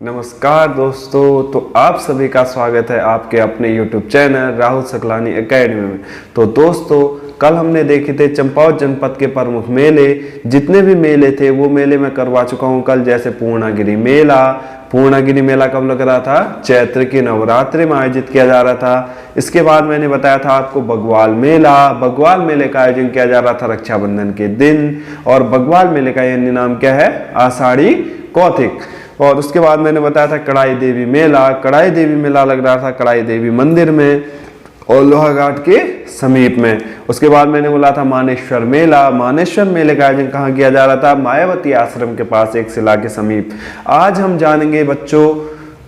नमस्कार दोस्तों, तो आप सभी का स्वागत है आपके अपने YouTube channel Rahul Saklani academy में। तो दोस्तों, कल हमने देखे थे चंपावत जनपद के प्रमुख मेले। जितने भी मेले थे वो मेले मैं करवा चुका हूँ कल, जैसे पूर्णागिरि मेला। पूर्णागिरि मेला कब लग रहा था? चैत्र के नवरात्रि में आयोजित किया जा रहा था। इसके बाद मैंने बताया था आपको बग्वाल मेला। बग्वाल मेले का आयोजन किया जा रहा था रक्षाबंधन के दिन, और बग्वाल मेले का यानी नाम क्या है? आषाढ़ी कौतिक। और उसके बाद मैंने बताया था कड़ाई देवी मेला। कड़ाई देवी मेला लग रहा था कड़ाई देवी मंदिर में और लोहाघाट के समीप में। उसके बाद मैंने बोला था मानेश्वर मेला। मानेश्वर मेले का आयोजन कहाँ किया जा रहा था? मायावती आश्रम के पास एक शिला के समीप। आज हम जानेंगे बच्चों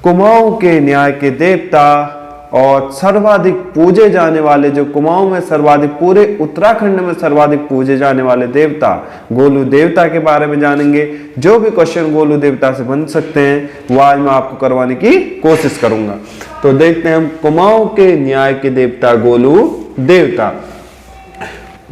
कुमाऊं के न्याय के देवता और सर्वाधिक पूजे जाने वाले, जो कुमाऊं में सर्वाधिक, पूरे उत्तराखंड में सर्वाधिक पूजे जाने वाले देवता गोलू देवता के बारे में जानेंगे। जो भी क्वेश्चन गोलू देवता से बन सकते हैं वो आज मैं आपको करवाने की कोशिश करूंगा। तो देखते हैं हम कुमाऊं के न्याय के देवता गोलू देवता।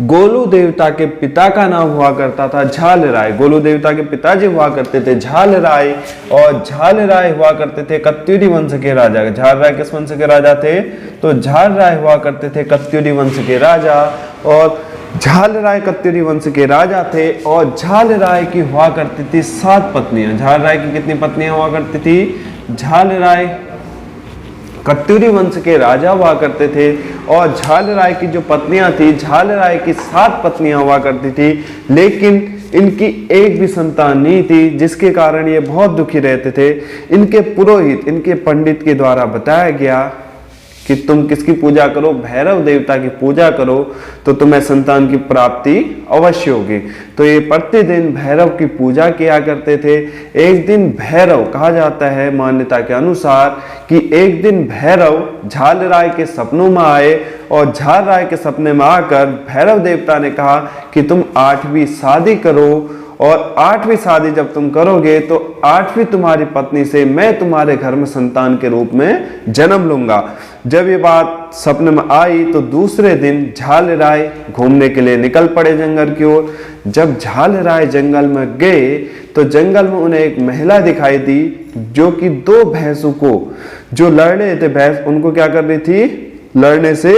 गोलू देवता के पिता का नाम हुआ करता था झाल राय। गोलू देवता के पिताजी हुआ करते थे झाल राय, और झाल राय हुआ करते थे कत्यूरी वंश के राजा। झाल राय किस वंश के राजा थे? तो झाल राय हुआ करते थे कत्यूरी वंश के राजा, और झाल राय कत्यूरी वंश के राजा थे। और झाल राय की हुआ करती थी 7 पत्नियां। झाल राय की कितनी पत्नियां हुआ करती थी? झाल राय कत्यूरी वंश के राजा हुआ करते थे, और झाल राय की जो पत्नियां थी, झाल राय की 7 पत्नियां हुआ करती थी, लेकिन इनकी एक भी संतान नहीं थी, जिसके कारण ये बहुत दुखी रहते थे। इनके पुरोहित, इनके पंडित के द्वारा बताया गया कि तुम किसकी पूजा करो? भैरव देवता की पूजा करो, तो तुम्हें संतान की प्राप्ति अवश्य होगी। तो ये प्रतिदिन भैरव की पूजा किया करते थे। एक दिन भैरव, कहा जाता है मान्यता के अनुसार कि एक दिन भैरव झाल राय के सपनों में आए, और झाल राय के सपने में आकर भैरव देवता ने कहा कि तुम 8वीं शादी करो, और 8वीं शादी जब तुम करोगे तो 8वीं तुम्हारी पत्नी से मैं तुम्हारे घर में संतान के रूप में जन्म लूंगा। जब ये बात सपने में आई तो दूसरे दिन झाल राय घूमने के लिए निकल पड़े जंगल की ओर। जब झाल राय जंगल में गए तो जंगल में उन्हें एक महिला दिखाई दी, जो कि 2 भैंसों को, जो लड़ रहे थे भैंस, उनको क्या कर रही थी? लड़ने से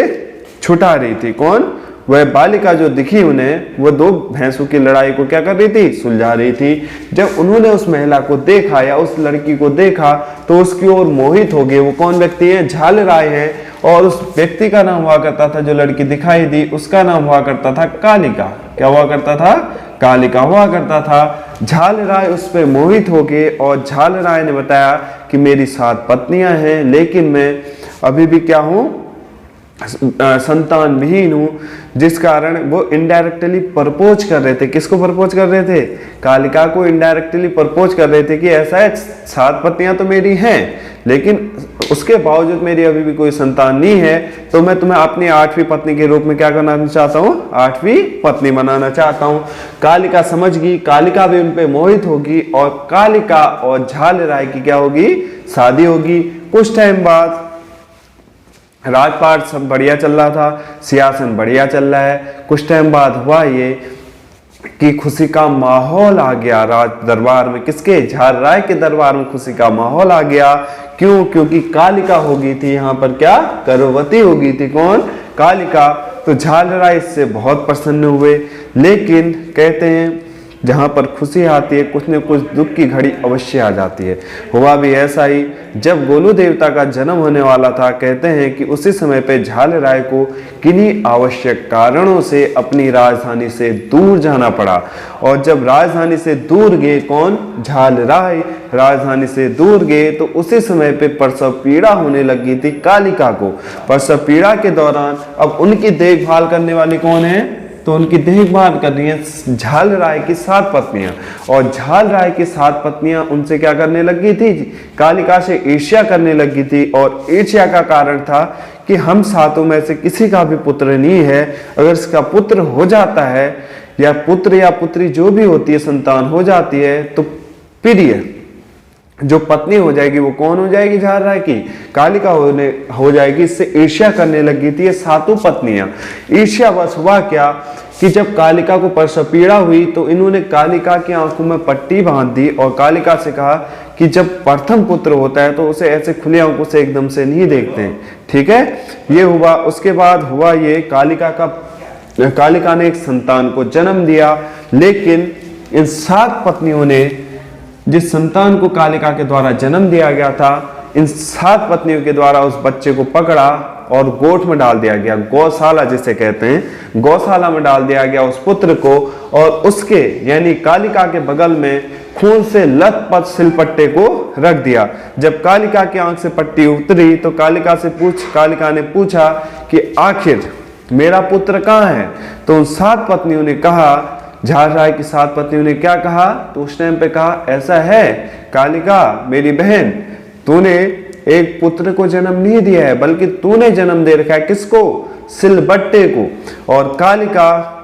छुटा रही थी। कौन? वह बालिका जो दिखी उन्हें, वो 2 भैंसों की लड़ाई को क्या कर रही थी? सुलझा रही थी। जब उन्होंने उस महिला को देखा या उस लड़की को देखा तो उसकी ओर मोहित हो गए। वो कौन व्यक्ति है? झाल राय है। और उस व्यक्ति का नाम हुआ करता था, जो लड़की दिखाई दी, उसका नाम हुआ करता था कालिका। क्या हुआ करता था? कालिका हुआ करता था। झाल राय उस पर मोहित हो गए, और झाल राय ने बताया कि मेरी 7 पत्नियां हैं, लेकिन मैं अभी भी क्या हूं? संतान विहीन हूं। जिस कारण वो इनडायरेक्टली प्रपोज कर रहे थे। किसको प्रपोज कर रहे थे? कालिका को इनडायरेक्टली प्रपोज कर रहे थे कि ऐसा है, 7 पत्नियां तो मेरी हैं, लेकिन उसके बावजूद मेरी अभी भी कोई संतान नहीं है, तो मैं तुम्हें अपनी 8वीं पत्नी के रूप में क्या करना चाहता हूँ? 8वीं पत्नी बनाना चाहता हूँ। कालिका समझ गई, कालिका भी उन पे मोहित होगी, और कालिका और झाल राय की क्या होगी? शादी होगी। कुछ टाइम बाद राजपाट सब बढ़िया चल रहा था, सियासन बढ़िया चल रहा है। कुछ टाइम बाद हुआ ये कि खुशी का माहौल आ गया राज दरबार में। किसके? झाल राय के दरबार में खुशी का माहौल आ गया। क्यों? क्योंकि कालिका हो गई थी यहाँ पर, क्या? गर्भवती हो गई थी। कौन? कालिका। तो झाल राय इससे बहुत प्रसन्न हुए, लेकिन कहते हैं जहां पर खुशी आती है कुछ न कुछ दुख की घड़ी अवश्य आ जाती है। हुआ भी ऐसा ही। जब गोलू देवता का जन्म होने वाला था, कहते हैं कि उसी समय पे झाल राय को किन्हीं आवश्यक कारणों से अपनी राजधानी से दूर जाना पड़ा। और जब राजधानी से दूर गए, कौन? झाल राय राजधानी से दूर गए, तो उसी समय पे प्रसव पीड़ा होने लगी थी कालिका को। प्रसव पीड़ा के दौरान अब उनकी देखभाल करने वाली कौन है? तो उनकी देखभाल कर रही है झाल राय की 7 पत्नियां। और झाल राय की 7 पत्नियां उनसे क्या करने लगी थी? कालिका से ईर्ष्या करने लगी थी। और ईर्ष्या का कारण था कि हम 7 में से किसी का भी पुत्र नहीं है, अगर इसका पुत्र हो जाता है, या पुत्र या पुत्री जो भी होती है, संतान हो जाती है, तो प्रिय जो पत्नी हो जाएगी वो कौन हो जाएगी झालराय की? कालिका हो जाएगी। इससे ईर्ष्या करने लगी थी ये सातों पत्नियां। ईर्ष्यावश हुआ क्या कि जब कालिका को प्रसव पीड़ा हुई तो इन्होंने कालिका की आंखों में पट्टी बांध दी और कालिका से कहा कि जब प्रथम पुत्र होता है तो उसे ऐसे खुले आंखों से एकदम से नहीं देखते हैं, ठीक है। ये हुआ। उसके बाद हुआ ये, कालिका ने एक संतान को जन्म दिया, लेकिन इन 7 पत्नियों ने जिस संतान को कालिका के द्वारा जन्म दिया गया था, इन 7 पत्नियों के द्वारा उस बच्चे को पकड़ा और गोठ में डाल दिया गया, गौशाला जिसे कहते हैं, गौशाला में डाल दिया गया उस पुत्र को। और उसके यानी कालिका के बगल में खून से लथपथ सिलपट्टे को रख दिया। जब कालिका की आंख से पट्टी उतरी तो कालिका ने पूछा कि आखिर मेरा पुत्र कहाँ है? तो उन 7 पत्नियों ने कहा, झालराय की 7 पत्नियों ने क्या कहा? तो उस टाइम पे कहा, ऐसा है कालिका मेरी बहन, तूने एक पुत्र को जन्म नहीं दिया है, बल्कि तूने जन्म दे रखा है किसको? सिलबट्टे को। और कालिका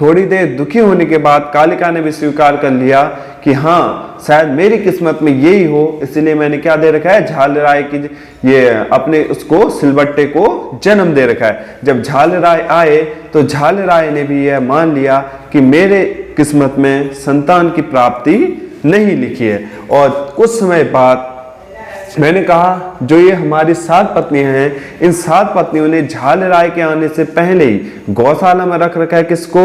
थोड़ी देर दुखी होने के बाद कालिका ने भी स्वीकार कर लिया कि हाँ शायद मेरी किस्मत में यही हो, इसलिए मैंने क्या दे रखा है? झालराय की ये अपने उसको सिलबट्टे को जन्म दे रखा है। जब झालराय आए तो झालराय ने भी यह मान लिया कि मेरे किस्मत में संतान की प्राप्ति नहीं लिखी है। और कुछ समय बाद मैंने कहा जो ये हमारी 7 पत्नियां हैं, इन 7 पत्नियों ने झालराय के आने से पहले ही गौशाला में रख रखा है किसको?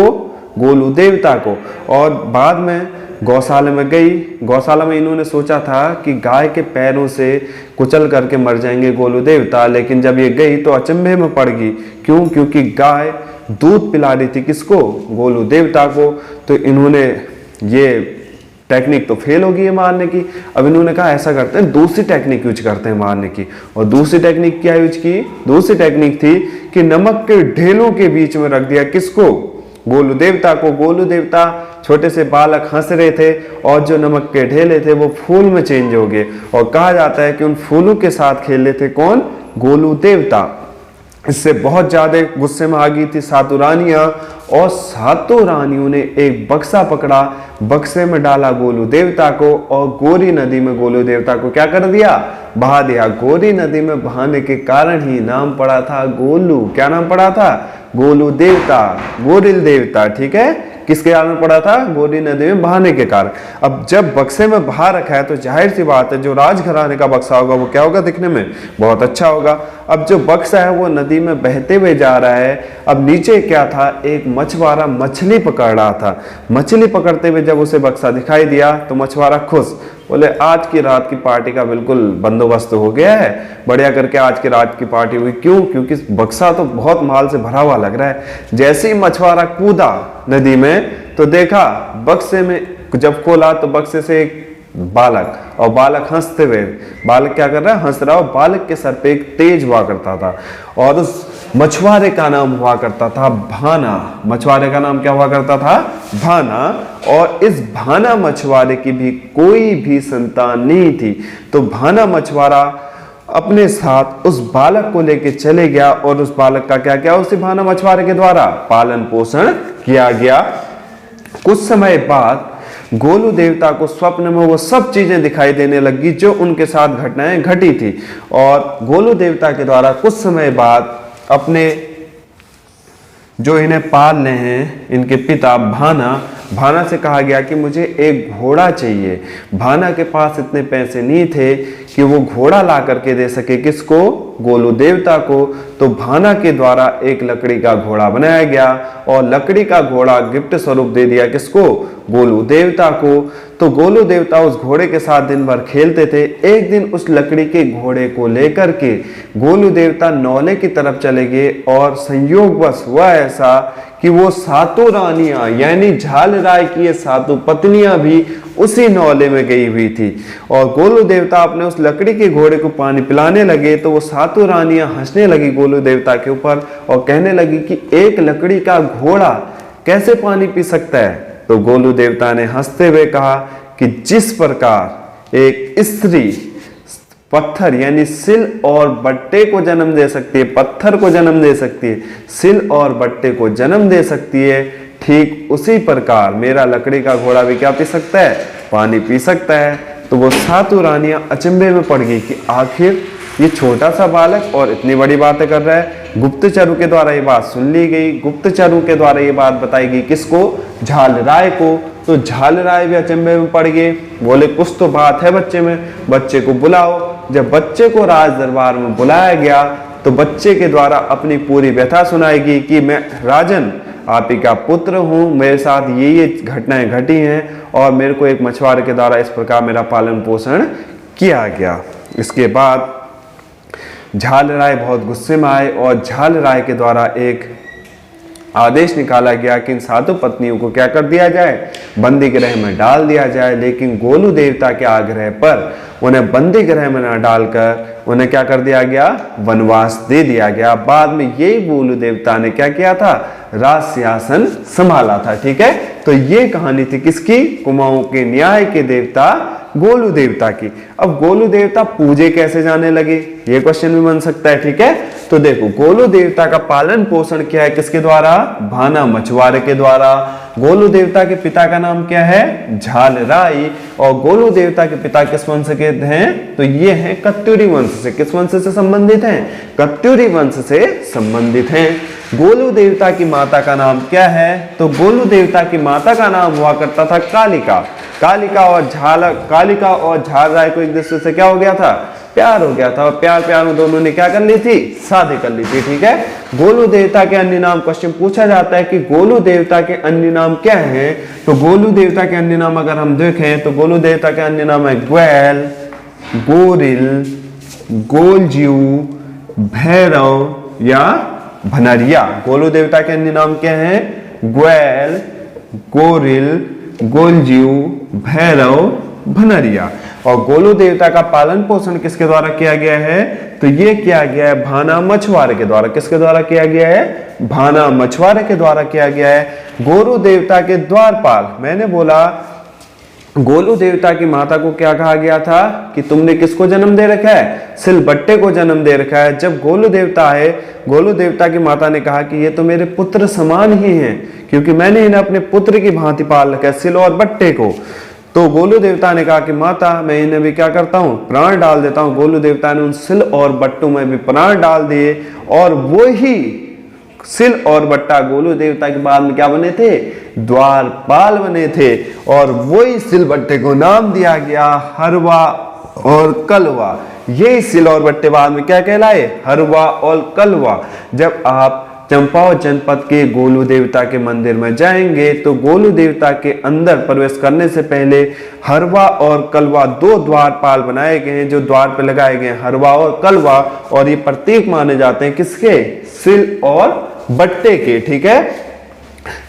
गोलू देवता को। और बाद में गौशाला में गई, गौशाला में इन्होंने सोचा था कि गाय के पैरों से कुचल करके मर जाएंगे गोलू देवता, लेकिन जब ये गई तो अचंभे में पड़ गई। क्यों? क्योंकि गाय दूध पिला रही थी किसको? गोलू देवता को। तो इन्होंने ये टेक्निक तो फेल होगी है मारने की। अब इन्होंने कहा ऐसा करते हैं, दूसरी टेक्निक यूज करते हैं मारने की। और दूसरी टेक्निक क्या यूज की? दूसरी टेक्निक थी कि नमक के ढेलों के बीच में रख दिया किसको? गोलू देवता को। गोलू देवता छोटे से बालक हंस रहे थे और जो नमक के ढेले थे वो फूल में चेंज हो गए। और कहा जाता है कि उन फूलों के साथ खेल रहे थे कौन? गोलू देवता। इससे बहुत ज्यादा गुस्से में आ गई थी सातों रानियां और सातों रानियों ने एक बक्सा पकड़ा, बक्से में डाला गोलू देवता को और गोरी नदी में गोलू देवता को क्या कर दिया? बहा दिया। गोरी नदी में बहाने के कारण ही नाम पड़ा था गोलू। क्या नाम पड़ा था? गोलू देवता, गोरिल देवता, ठीक है। किसके कारण में पड़ा था? गोरी नदी में बहाने के कारण। अब जब बक्से में बहा रखा है तो जाहिर सी बात है जो राजघराने का बक्सा होगा वो क्या होगा? दिखने में बहुत अच्छा होगा। अब जो बक्सा है वो नदी में बहते हुए जा रहा है। अब नीचे क्या था? एक मछुआरा मछली पकड़ रहा था। मछली पकड़ते हुए जब उसे बक्सा दिखाई दिया तो मछुआरा खुश, बोले आज की रात की पार्टी का बिल्कुल बंदोबस्त हो गया है, बढ़िया करके आज की रात की पार्टी हुई। क्यों? क्योंकि बक्सा तो बहुत माल से भरा हुआ लग रहा है। जैसे ही मछुआरा कूदा नदी में तो देखा बक्से में, जब खोला तो बक्से से एक बालक, और बालक हंसते हुए, बालक क्या कर रहा है? हंस रहा है। और बालक के सर पे एक तेज हुआ करता था और उस मछुआरे का नाम हुआ करता था भाना। मछुआरे का नाम क्या हुआ करता था? भाना। और इस भाना मछुआरे की भी कोई भी संतान नहीं थी। तो भाना मछुआरा अपने साथ उस बालक को लेके चले गया और उस बालक का क्या किया? उसी भाना मछुआरे के द्वारा पालन पोषण किया गया। कुछ समय बाद गोलू देवता को स्वप्न में वो सब चीजें दिखाई देने लगी जो उनके साथ घटनाएं घटी थी। और गोलू देवता के द्वारा कुछ समय बाद अपने जो इन्हें पाल रहे हैं इनके पिता भाना से कहा गया कि मुझे एक घोड़ा चाहिए। भाना के पास इतने पैसे नहीं थे कि वो घोड़ा ला करके दे सके किसको? गोलू देवता को। तो भाना के द्वारा एक लकड़ी का घोड़ा बनाया गया और लकड़ी का घोड़ा गिफ्ट स्वरूप दे दिया किसको? गोलू देवता को। तो गोलू देवता उस घोड़े के साथ दिन भर खेलते थे। एक दिन उस लकड़ी के घोड़े को लेकर के गोलू देवता नौले की तरफ चले गए और संयोगवश हुआ ऐसा कि वो सातों रानियां यानी झालराय की ये सातों पत्नियां भी उसी नौले में गई हुई थी। और गोलू देवता अपने उस लकड़ी के घोड़े को पानी पिलाने लगे तो वो सातों रानियां हंसने लगी गोलू देवता के ऊपर और कहने लगी कि एक लकड़ी का घोड़ा कैसे पानी पी सकता है? तो गोलू देवता ने हंसते हुए कहा कि जिस प्रकार एक स्त्री पत्थर यानी सिल और बट्टे को जन्म दे सकती है, पत्थर को जन्म दे सकती है, सिल और बट्टे को जन्म दे सकती है, ठीक उसी प्रकार मेरा लकड़ी का घोड़ा भी क्या पी सकता है? पानी पी सकता है। तो वो सातों रानियां अचंभे में पड़ गई कि आखिर ये छोटा सा बालक और इतनी बड़ी बातें कर रहा है। गुप्तचरों के द्वारा ये बात सुन ली गई, गुप्तचरों के द्वारा ये बात बताई गई किसको? झालराय को। तो झालराय भी अचंभे में पड़ गए, बोले कुछ तो बात है बच्चे में, बच्चे को बुलाओ। जब बच्चे को राज दरबार में बुलाया गया तो बच्चे के द्वारा अपनी पूरी व्यथा सुनाएगी कि मैं राजन आप ही का पुत्र हूँ, मेरे साथ ये घटनाएं घटी हैं और मेरे को एक मछुआरे के द्वारा इस प्रकार मेरा पालन पोषण किया गया। इसके बाद झालराय बहुत गुस्से में आए और झालराय के द्वारा एक आदेश निकाला गया कि इन सातों पत्नियों को क्या कर दिया जाए? बंदी गृह में डाल दिया जाए। लेकिन गोलू देवता के आग्रह पर उन्हें बंदी गृह में न डालकर उन्हें क्या कर दिया गया? वनवास दे दिया गया। बाद में यही गोलू देवता ने क्या किया था? राज सिंहासन संभाला था। ठीक है, तो ये कहानी थी किसकी? कुमाऊं के न्याय के देवता गोलू देवता की। अब गोलू देवता पूजे कैसे जाने लगे, ये क्वेश्चन भी बन सकता है। ठीक है, तो देखो गोलू देवता का पालन पोषण क्या है? किसके द्वारा? भाना मछुआरे के द्वारा। गोलू देवता के पिता का नाम क्या है? झालराय। और गोलू देवता के पिता किस वंश के हैं? तो ये हैं कत्यूरी वंश से। किस वंश से संबंधित हैं? कत्यूरी वंश से संबंधित हैं। गोलू देवता की माता का नाम क्या है? तो गोलू देवता की माता का नाम हुआ करता था कालिका। कालिका और झालराय को एक दूसरे से क्या हो गया था? प्यार हो गया था। और प्यार में दोनों ने क्या कर ली थी? शादी कर ली थी। ठीक है, गोलू देवता के अन्य नाम क्वेश्चन पूछा जाता है कि गोलू देवता के अन्य नाम क्या हैं? तो गोलू देवता के अन्य नाम अगर हम देखें तो गोलू देवता के अन्य नाम है ग्वैल, गोरिल, गोलजीव, भैरव या भनरिया। गोलू देवता के अन्य नाम क्या है? ग्वैल, गोरिल, गोलजीव, भैरव, भनरिया। और गोलू देवता का पालन पोषण किसके द्वारा किया गया है? तो ये किया गया है भाना मछुआरे के द्वारा। किसके द्वारा किया गया है? भाना मछुआरे के द्वारा किया गया है। गोलू देवता के द्वारपाल, मैंने बोला गोलू देवता की माता को क्या कहा गया था कि तुमने किसको जन्म दे रखा है? सिलबट्टे को जन्म दे रखा है। जब गोलू देवता आए, गोलू देवता की माता ने कहा कि ये तो मेरे पुत्र समान ही हैं, क्योंकि मैंने इन्हें अपने पुत्र की भांति पाल रखा है, सिल और बट्टे को। तो गोलू देवता ने कहा कि माता मैं इन्हें भी क्या करता हूँ? प्राण डाल देता हूँ। गोलू देवता ने उन सिल और बट्टों में भी प्राण डाल दिए और वो ही सिल और बट्टा गोलू देवता के बाद में क्या बने थे? द्वारपाल बने थे। और वही सिल बट्टे को नाम दिया गया हरवा और कलवा। यही सिल और बट्टे बाद में क्या कहलाए? हरवा और कलवा। जब आप चंपावत जनपद के गोलू देवता के मंदिर में जाएंगे तो गोलू देवता के अंदर प्रवेश करने से पहले हरवा और कलवा दो द्वारपाल बनाए गए हैं, जो द्वार पे लगाए गए हैं, हरवा और कलवा। और ये प्रतीक माने जाते हैं किसके? सिल और बट्टे के। ठीक है,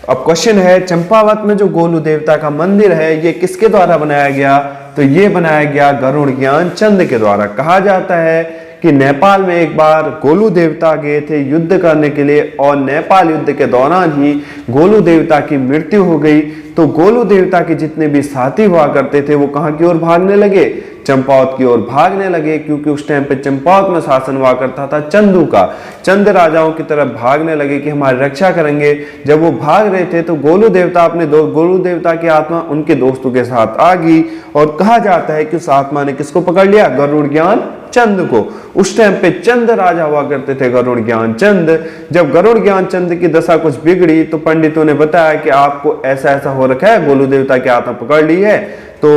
अब क्वेश्चन है चंपावत में जो गोलू देवता का मंदिर है ये किसके द्वारा बनाया गया? तो ये बनाया गया गरुड़ ज्ञान चंद के द्वारा। कहा जाता है कि नेपाल में एक बार गोलू देवता गए थे युद्ध करने के लिए और नेपाल युद्ध के दौरान ही गोलू देवता की मृत्यु हो गई। तो गोलू देवता के जितने भी साथी हुआ करते थे वो कहाँ की ओर भागने लगे? चंपावत की ओर भागने लगे, क्योंकि उस टाइम पे चंपावत में शासन हुआ करता था चंदू का। चंद राजाओं की तरफ भागने लगे कि हमारी रक्षा करेंगे। जब वो भाग रहे थे तो गोलू देवता गोलू देवता की आत्मा उनके दोस्तों के साथ आ गई और कहा जाता है कि उस आत्मा ने किसको पकड़ लिया? गरुड़ ज्ञान चंद को। उस टाइम पे चंद राजा हुआ करते थे गरुड़ ज्ञान चंद। जब गरुड़ ज्ञान चंद की दशा कुछ बिगड़ी तो पंडितों ने बताया कि आपको ऐसा ऐसा हो रखा है, गोलू देवता की आत्मा पकड़ ली है। तो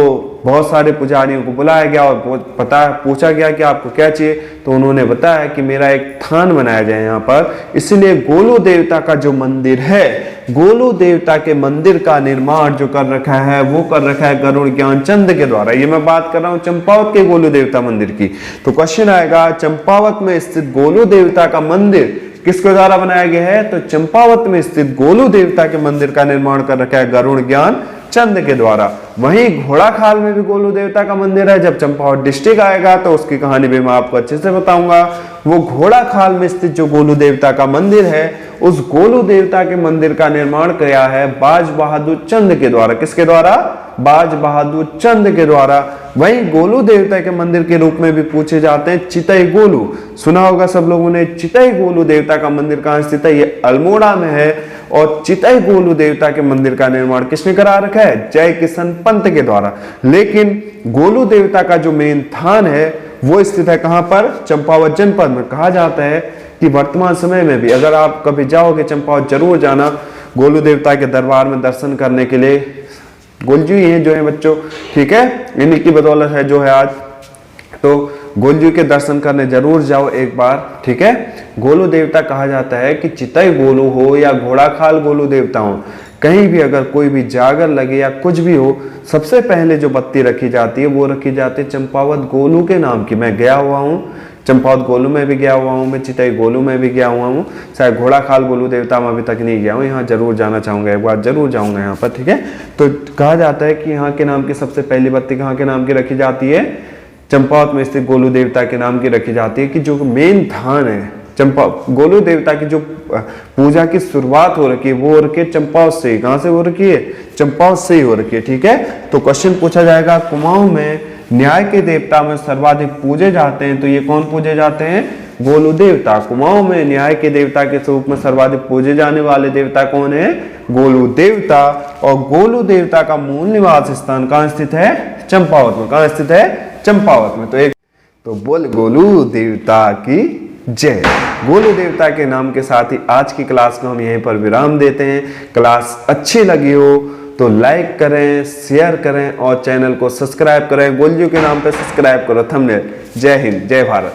बहुत सारे पुजारियों को बुलाया गया और पूछा गया कि आपको क्या चाहिए। तो उन्होंने बताया कि मेरा एक थान बनाया जाए यहाँ पर। इसलिए गोलू देवता का जो मंदिर है, गोलू देवता के मंदिर का निर्माण जो कर रखा है वो कर रखा है गरुड़ ज्ञान चंद के द्वारा। ये मैं बात कर रहा हूँ चंपावत के गोलू देवता मंदिर की। तो क्वेश्चन आएगा चंपावत में स्थित गोलू देवता का मंदिर किसके द्वारा बनाया गया है? तो चंपावत में स्थित गोलू देवता के मंदिर का निर्माण कर रखा है गरुड़ ज्ञान चंद के द्वारा। वहीं घोड़ाखाल में भी गोलू देवता का मंदिर है। जब चंपावत डिस्ट्रिक्ट आएगा तो उसकी कहानी भी मैं आपको अच्छे से बताऊंगा। वो घोड़ाखाल में स्थित जो गोलू देवता का मंदिर है, उस गोलू देवता के मंदिर का निर्माण किया है बाज बहादुर चंद के द्वारा। किसके द्वारा? बाज बहादुर चंद के द्वारा। वहीं गोलू देवता के मंदिर के रूप में भी पूछे जाते हैं चितई गोलू। सुना होगा सब लोगों ने। चितई गोलू देवता का मंदिर कहाँ स्थित है? ये अल्मोड़ा में है। और चितई गोलू देवता के मंदिर का निर्माण किसने करा रखा है? जय किशन पंत के द्वारा। लेकिन गोलू देवता का जो मेन थान है वो स्थित है कहां पर? चंपावत जनपद में। कहा जाता है कि वर्तमान समय में भी अगर आप कभी जाओगे चंपावत, जरूर जाना गोलू देवता के दरबार में दर्शन करने के लिए। गोलजू ही हैं जो है बच्चों, ठीक है, इन्हीं की बदौलत है जो है आज। तो गोलजू के दर्शन करने जरूर जाओ एक बार, ठीक है। गोलू देवता कहा जाता है कि चितई गोलू हो या घोड़ाखाल गोलू देवता हो, कहीं भी अगर कोई भी जागर लगे या कुछ भी हो, सबसे पहले जो बत्ती रखी जाती है वो रखी जाती है चंपावत गोलू के नाम की। मैं गया हुआ हूँ, चंपावत गोलू में भी गया हुआ हूँ, मैं चितई गोलू में भी गया हुआ हूँ, शायद घोड़ाखाल गोलू देवता में अभी तक नहीं गया हूँ। यहाँ जरूर जाना चाहूंगा, एक बार जरूर जाऊंगा यहाँ पर, ठीक है। तो कहा जाता है कि यहाँ के नाम की सबसे पहली बत्ती कहाँ के नाम की रखी जाती है? चंपावत में स्थित गोलू देवता के नाम की रखी जाती है। कि जो मेन धान है चंपा गोलू देवता की जो पूजा की शुरुआत हो रखी है वो हो रखी है चंपावत से। कहां से हो रखी है? चंपावत से ही हो रखी है, ठीक है। तो क्वेश्चन पूछा जाएगा कुमाऊं में न्याय के देवता में सर्वाधिक पूजे जाते हैं, तो ये कौन पूजे जाते हैं? गोलू देवता। कुमाऊं में न्याय के देवता के स्वरूप में सर्वाधिक पूजे जाने वाले देवता कौन है? गोलू देवता। और गोलू देवता का मूल निवास स्थान कहां स्थित है? चंपावत में। कहां स्थित है? चंपावत में। तो बोल गोलू देवता की जय। गोलू देवता के नाम के साथ ही आज की क्लास को हम यहीं पर विराम देते हैं। क्लास अच्छी लगी हो तो लाइक करें, शेयर करें और चैनल को सब्सक्राइब करें। गोलजू के नाम पे सब्सक्राइब करो, थंबनेल। जय हिंद, जय भारत।